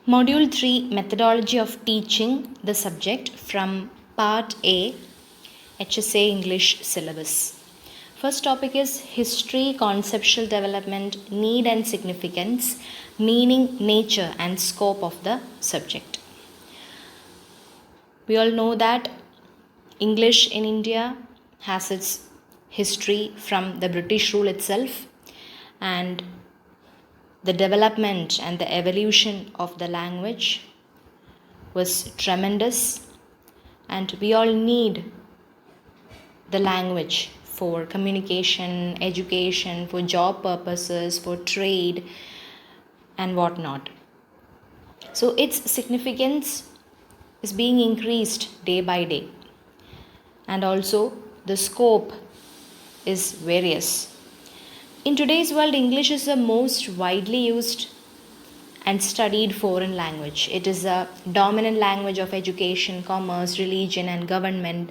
Module 3 Methodology of Teaching the subject from Part A HSA English syllabus. First topic is History, Conceptual Development, Need and Significance, Meaning, Nature and Scope of the subject. We all know that English in India has its history from the British rule itself, and the development and the evolution of the language was tremendous, and we all need the language for communication, education, for job purposes, for trade and whatnot. So its significance is being increased day by day, and also the scope is various. In today's world, English is the most widely used and studied foreign language. It is a dominant language of education, commerce, religion, and government,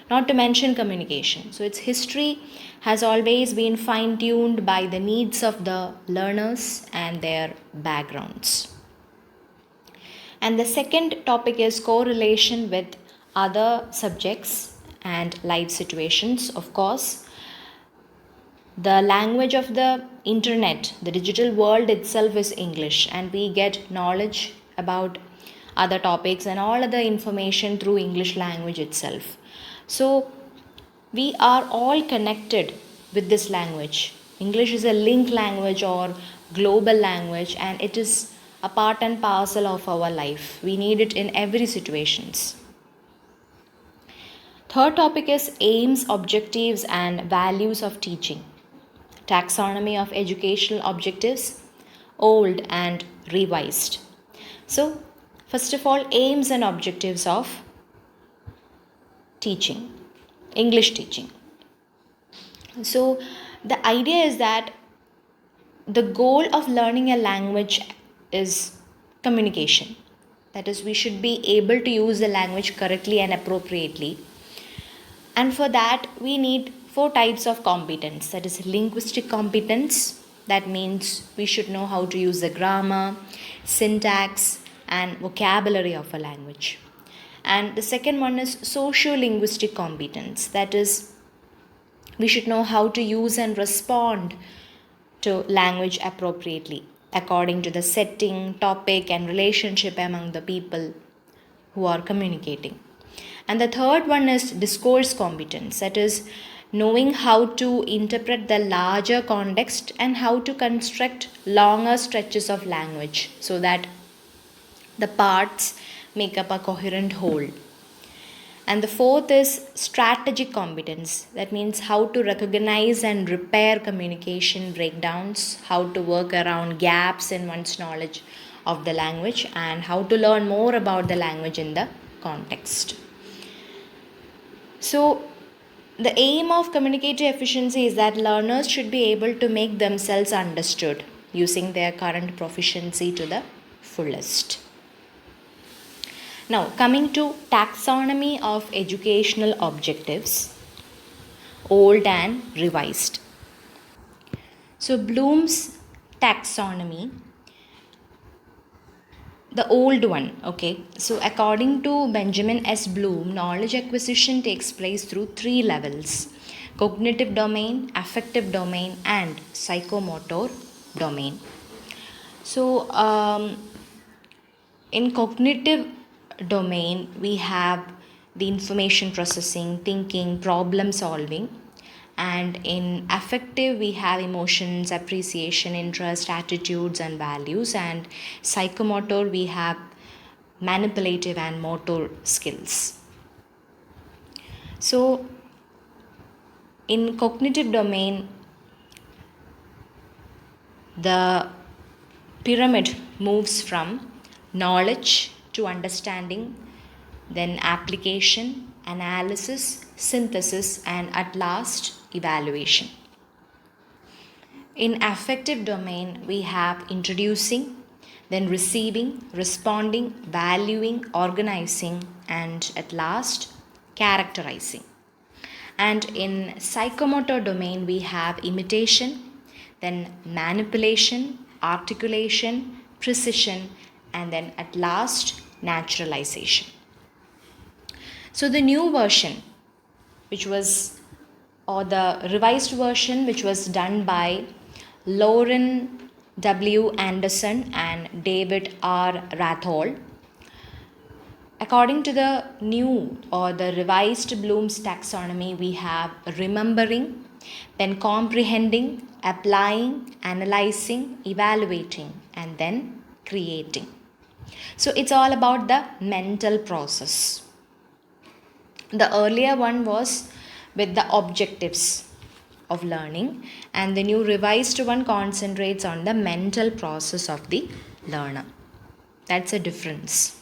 not to mention communication. So its history has always been fine-tuned by the needs of the learners and their backgrounds. And the second topic is correlation with other subjects and life situations. Of course, the language of the internet, the digital world itself is English, and we get knowledge about other topics and all other information through English language itself. So we are all connected with this language. English is a link language or global language, and it is a part and parcel of our life. We need it in every situations. Third topic is aims, objectives and values of teaching. Taxonomy of educational objectives, old and revised. So, first of all, aims and objectives of teaching, English teaching. So, the idea is that the goal of learning a language is communication. That is, we should be able to use the language correctly and appropriately. And for that, we need 4 types of competence. That is linguistic competence. That means we should know how to use the grammar, syntax and vocabulary of a language. And the second one is socio-linguistic competence. That is, we should know how to use and respond to language appropriately according to the setting, topic and relationship among the people who are communicating. And the third one is discourse competence. That is, knowing how to interpret the larger context and how to construct longer stretches of language so that the parts make up a coherent whole. And the fourth is strategic competence. That means how to recognize and repair communication breakdowns, how to work around gaps in one's knowledge of the language, and how to learn more about the language in the context. So, the aim of communicative efficiency is that learners should be able to make themselves understood using their current proficiency to the fullest. Now, coming to taxonomy of educational objectives, old and revised. So, Bloom's taxonomy, the old one, okay. So, according to Benjamin S. Bloom, knowledge acquisition takes place through 3 levels: cognitive domain, affective domain, and psychomotor domain. So, in cognitive domain, we have the information processing, thinking, problem solving. And in affective, we have emotions, appreciation, interest, attitudes and values. And psychomotor, we have manipulative and motor skills. So in cognitive domain, the pyramid moves from knowledge to understanding, then application, analysis, synthesis, and at last evaluation. In affective domain, we have introducing, then receiving, responding, valuing, organizing, and at last characterizing. And in psychomotor domain, we have imitation, then manipulation, articulation, precision, and then at last naturalization. So the new version, which was, or the revised version, which was done by Lauren W. Anderson and David R. Rathol. According to the new or the revised Bloom's taxonomy, we have remembering, then comprehending, applying, analyzing, evaluating, and then creating. So it's all about the mental process. The earlier one was with the objectives of learning, and the new revised one concentrates on the mental process of the learner. That's a difference.